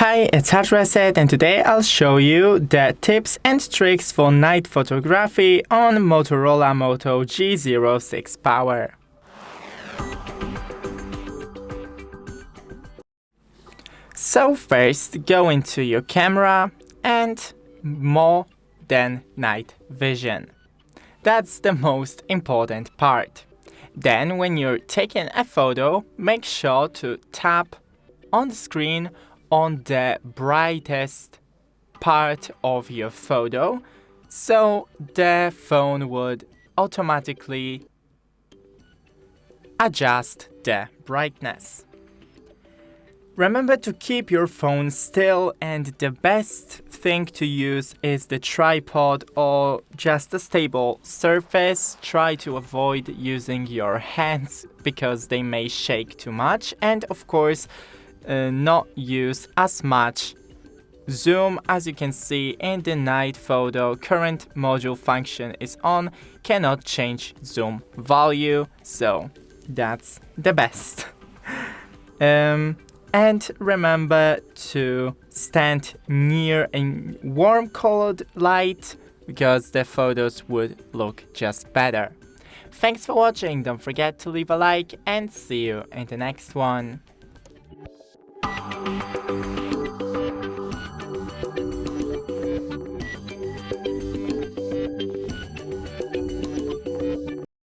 Hi, it's HardReset, and today I'll show you the tips and tricks for night photography on Motorola Moto G06 Power. So first, go into your camera and more than night vision. That's the most important part. Then when you're taking a photo, make sure to tap on the screen on the brightest part of your photo, so the phone would automatically adjust the brightness. Remember to keep your phone still, and the best thing to use is the tripod or just a stable surface. Try to avoid using your hands because they may shake too much, and of course not use as much zoom. As you can see in the night photo, current module function is on, cannot change zoom value, so that's the best. And remember to stand near a warm colored light because the photos would look just better. Thanks for watching, don't forget to leave a like and see you in the next one.